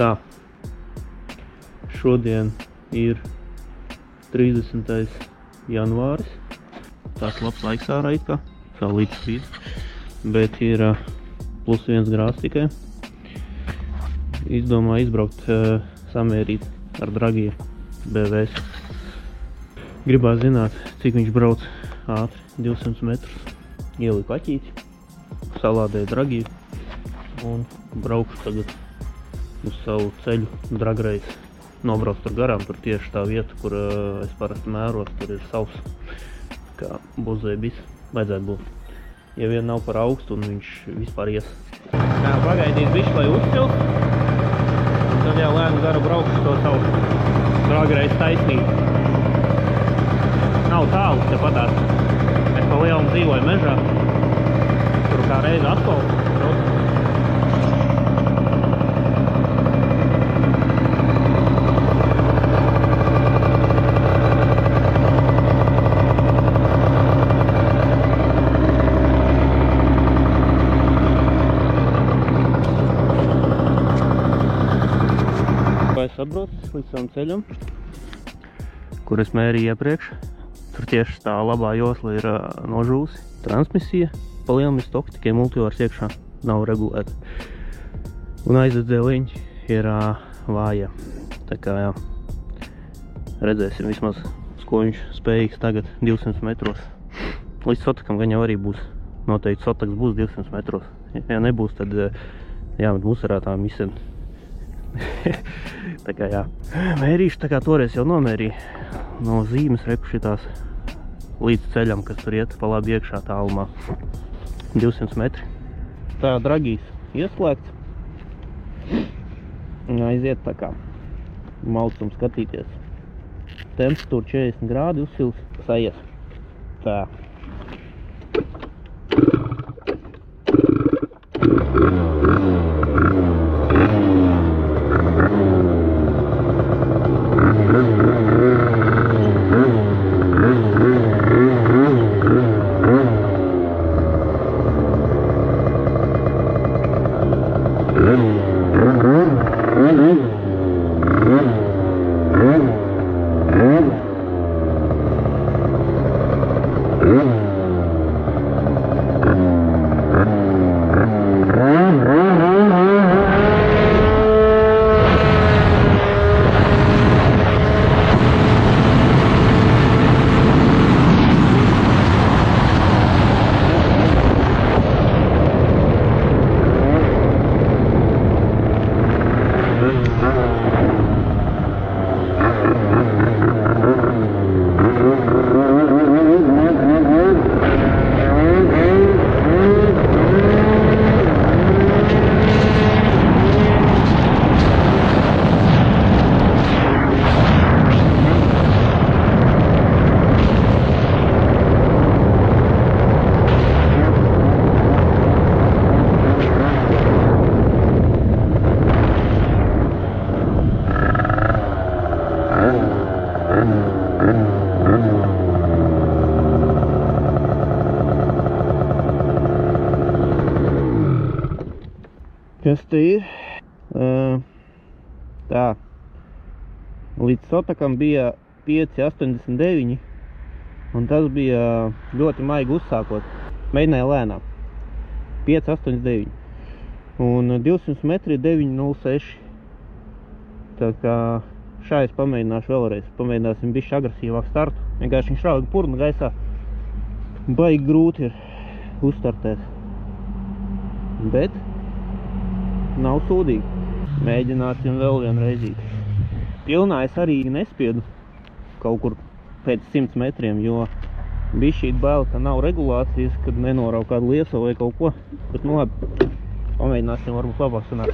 Tā, šodien ir 30. janvāris. Tāds labs laiks ārā it kā, saulītis spīd, bet ir +1 grāds tikai. Izdomāju izbraukt, samērīt ar Dragiju BVS. Gribās zināt, cik viņš brauc ātri, 200 metrus. Ieliku aķīti, salādēju Dragiju un braukšu tagad uz savu ceļu Dragreis. Nobraucu tur garām, tur tieši tā vieta, kur es parasti mēros, tur ir savs, kā buzē bis, vajadzētu būt. Ja vien nav par augstu un viņš vispār ies. Jā, pagaidīt bišķi, lai uzcilst, un tad jau lēnu garu braukšu to savu Dragreis taisnību. Nav tālu, tepatās. Es pa lielam dzīvoju mežā, tur kā reizi asfalts. Es atbraucu līdz savam ceļam, kur es mērīju iepriekš. Tur tieši tā labā josla ir nožūsi. Transmisija pa lielam ir stoka, tikai multivārs iekšā nav regulēta. Un aizdedzēliņi ir vāja. Tā kā jā, redzēsim vismaz, uz ko viņš spējīgs tagad 200 metros. Līdz sotakam gan jau arī būs. Noteikti sotaks būs 200 metros. Ja nebūs, tad jāmet musarātā misiem. Tā kā jā, mērīšu tā kā toreiz jau nomērīju no zīmes reku šitās līdz ceļam, kas tur iet pa labi iekšā tālumā 200 metri. Tā Dragijs ieslēgts. Aiziet tā kā malcum skatīties. Temperatūra 40 grādi uzsils, sajies. Tā. Kas te ir? Tā. Līdz sotakam bija 5,89 un tas bija ļoti maigi uzsākot. Mēģināja lēnām. 5,89 un 200 metri 9,06. Tā kā šā es pamēģināšu vēlreiz. Pamēģināsim bišķi agresīvāk startu. Vienkārši viņš rauga purnu gaisā. Baigi grūti ir uzstartēt. Bet nav sūdīgi. Mēģināsim vēl vienu reizīti. Pilnā es arī nespiedu kaut kur pēc 100 metriem, jo bišķīt bail, ka nav regulācijas, kad nenorauj kādu lieso vai kaut ko. Bet nu labi, pamēģināsim varbūt labāk sanākt.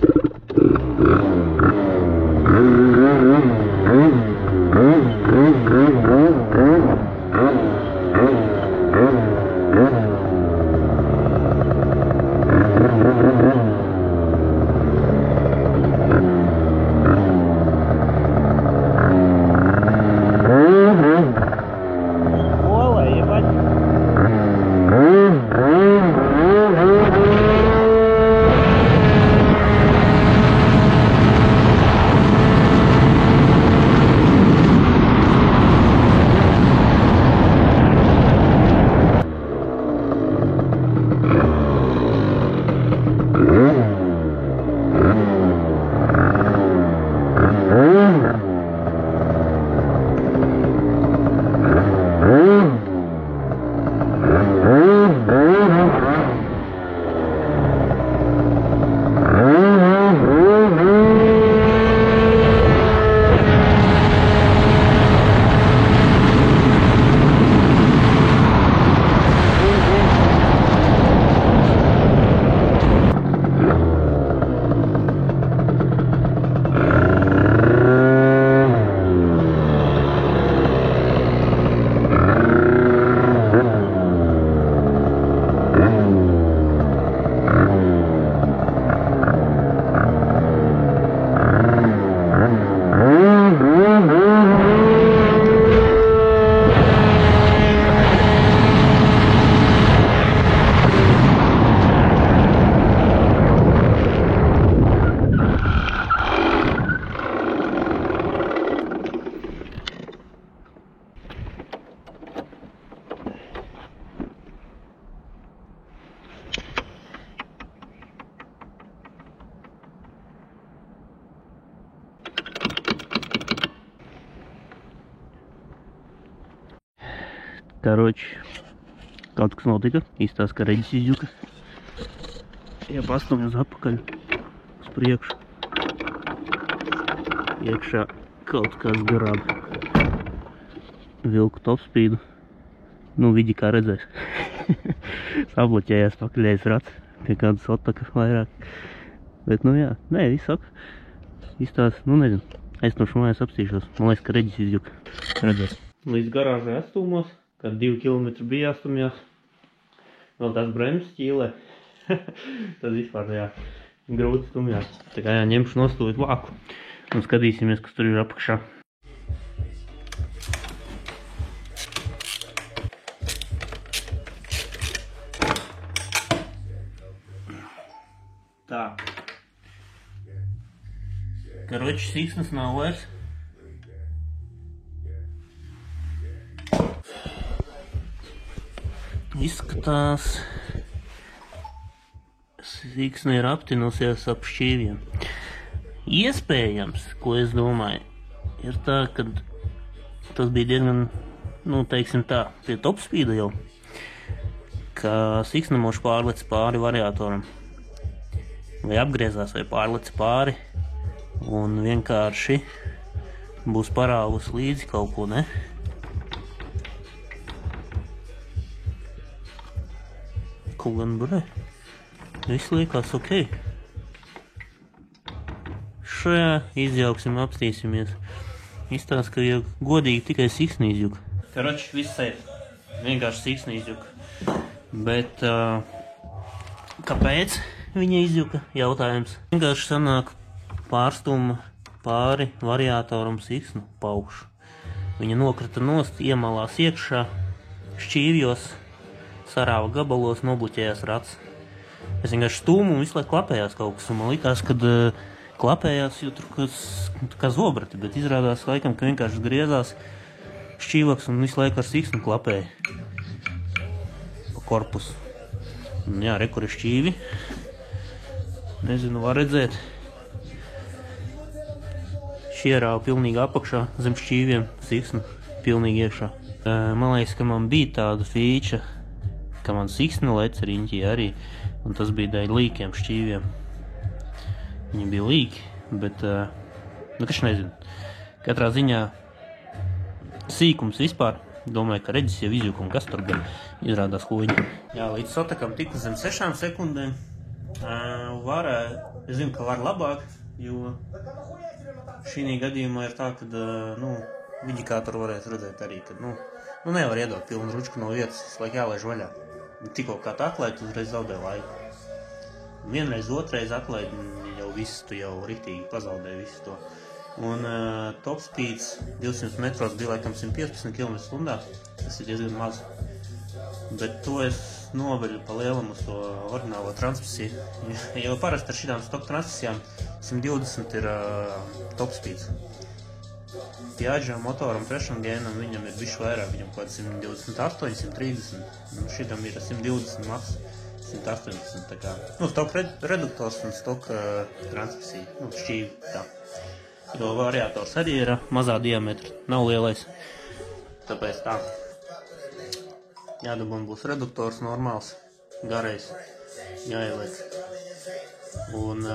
Karoči, kaut kas notika, īstās, ka reģis izjuka. Ja pastumj uz atpakaļ, uz priekšu. Iekšā kaut kas grab. Vilku topspīdu. Nu, vidi kā redzēs. Sabloķējās pakaļējais rats. Pie kādas otaka vairāk. Bet, nu jā, nē, viss ok. Izstās, nu nezinu. Aiznošu mājās apstīšos. Man liekas, ka reģis izjuka. Redzēs. Līdz garāžai atstūmos, kad 2 kilometri bija jāstumjās. Vēl tās bremzes ķīlē. Tad vispār, jā, grūti stumjās. Tā kā jā, ņemšu nostūvīt vāku. Un skatīsimies, kas tur ir apakšā. Tā. Karoči, siksnas nav vairs. Izskatās, siksna ir aptinusies ap šķīviem. Iespējams, ko es domāju, ir tā, ka tas bija diezgan, nu, teiksim tā, pie topspīda jau, ka siksnamoši pārlec pāri variatoram. Vai apgriezās, vai pārlec pāri, un vienkārši būs parāvus līdzi kaut ko, ne? Ko gan burē? Viss liekas ok. Šajā izjauksim, apstīsimies. Izstāst, ka jau godīgi tikai siksna izjuka. Karoči, viss safe. Vienkārši siksna izjuka. Bet kāpēc viņa izjuka? Jautājums. Vienkārši sanāk pārstuma pāri variātoram siksnu paukšu. Viņa nokrita nost, iemalās iekšā, šķīvjos, sarāva gabalos, nobluķējās rats. Es vienkārši stūmu un visu laiku klapējās kaut kas, un man likās, kad klapējās, jo tur kā zobrati, bet izrādās laikam, ka vienkārši griezās šķīvaks un visu laiku ar siksnu klapēja pa korpusu. Un jā, re, kur ir šķīvi. Nezinu, var redzēt. Šierāva pilnīgi apakšā zem šķīviem, siksnu pilnīgi iekšā. Man liekas, ka man bija tāda fīča, ka man siksna lec riņķī arī, un tas bija dēļ līkiem šķīviem. Viņi bija līki, bet, nu, kaž nezinu. Katrā ziņā sīkums vispār. Domāju, ka reģis jau izjuka un kas tur bija. Izrādās huiņi. Jā, līdz sotakam tiku zem 6 sekundēm. Es zinu, ka var labāk, jo šī gadījumā ir tā, ka, nu, indikātoru varēs redzēt arī, ka, nu, nevar iedot pilnu ručku no vietas, laik jālaiž vaļā. Tikko kā tā atlaid, uzreiz zaudē laiku. Vienreiz, otrais atlaid, jau viss, tu jau riktīgi pazaudēji visu to. Un top speeds 200 metros bija laikam 115 km/h, tas ir diezgan maz. Bet to es noveļu pa lielam uz to orģinālo transmisiju. Jo parasti ar šitām stock transmisijām 120 ir top speeds. Piaggio motoram trešam gēnam viņam ir bišķi vairāk, viņam kaut 128, 130. Nu, šitam ir 120 maks. 180, tā kā, nu, stock reduktors un stock transmisija, nu, šķīvi, tā. Jo variators arī ir mazā diametra, nav lielais, tāpēc tā. Jādabun būs reduktors normāls, garais, jāieliek. Un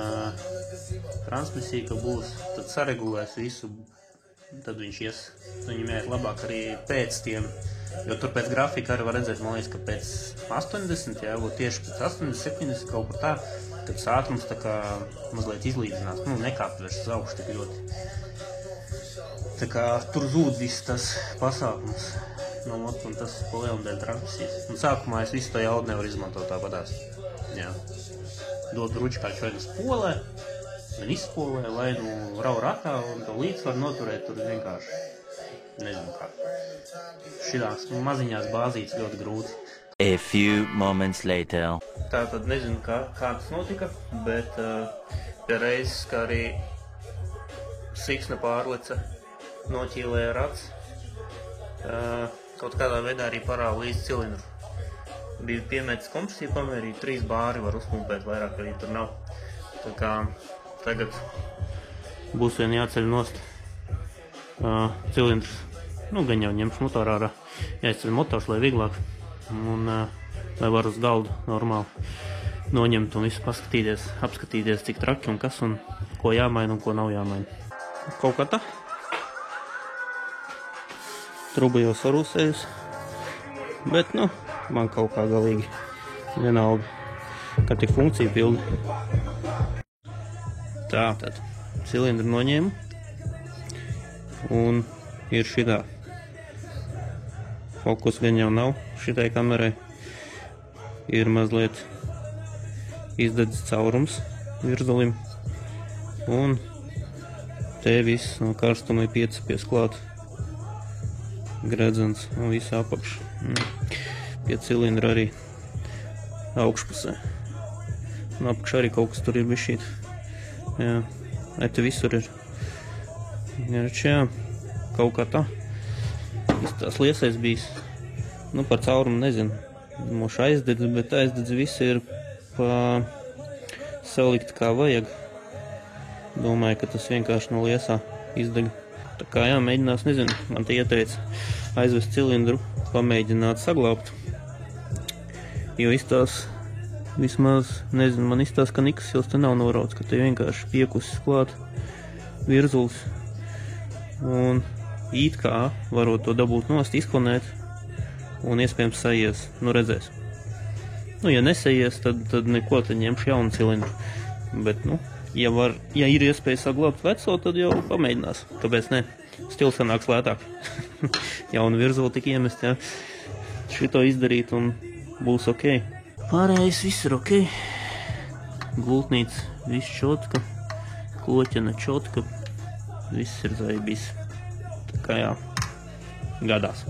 transmisija, ka būs, tad saregulēs visu, tad viņš ies, viņam jāiet labāk arī pēc tiem. Jo tur pēc grafika arī var redzēt, man liekas, ka pēc 80, jā, tieši pēc 80, 70 kaut kur tā, kad ātrums tā kā mazliet izlīdzinās, nu, nekāpt vairs uz augšu tik ļoti. Tā kā tur zūd viss tas pasākums, nu, un tas pa lielam dēļ transmisijas. Un sākumā es visu to jaudu nevaru izmantot tāpatās, jā. Dod ručkāķi vai nu spolē, vai izspolē, vai nu rau ratā, un to līdzsvaru noturēt tur vienkārši. Nezinu kā. Šitās maziņās bāzītes ļoti grūti. A few moments later. Tātad nezinu, kā tas notika, bet pie reizes, kā arī siksna pārleca noķīlēja rats, kaut kādā veidā arī parāva līdz cilindru. Bija piemētis kompresiju pamērīt, 3 bāri var uzpumpēt, vairāk arī tur nav. Tā kā tagad būs vien jāceļ nost cilindrs. Nu, gan jau ņemšu motoru ārā. Jāizceļ motors, lai vieglāk. Un lai var uz galdu normāli noņemt un visu paskatīties, apskatīties, cik traki un kas un ko jāmaina un ko nav jāmaina. Kaut kā tā. Truba jau sarūsējusi. Bet, nu, man kaut kā galīgi vienalga, ka tik funkcija pilda. Tā, tad cilindru noņēmu. Un ir šitā. Fokus gan jau nav šitai kamerai. Ir mazliet izdedzis caurums virzulim. Un te viss no karstuma ir piecapies klāt. Gredzens un viss apakš. Pie cilindra arī augšpusē. Un apakš arī kaut kas tur ir bišķīt. Jā, te visur ir. Jā, kaut kā tā. Tās liesais bijis. Nu, par caurumu nezinu. Moši aizdedz, bet aizdedz visi ir pa salikt kā vajag. Domāju, ka tas vienkārši no liesā izdeg. Tā kā jā, mēģinās, nezinu, man te ieteica aizvest cilindru, pamēģināt saglābt. Jo izstās vismaz, nezinu, man izstās, ka nekas jau te nav norauts, ka te vienkārši piekusis klāt virzulis. Un it kā varot to dabūt nost, izklanēt un iespējams sajies. Nu, redzēs. Nu, ja nesajies, tad neko, tad ņemšu jaunu cilindru. Bet, nu, ja ir iespēja saglābt veco, tad jau pamēģinās. Kāpēc ne? Stils sanāks lētāk. Jaunu virzuli tik iemest, jā. Šito izdarīt un būs ok. Pārējais viss ir ok. Gultnīca, viss čotka. Kloķena čotka. Viss ir zaibis. Tā kā jā, gadās.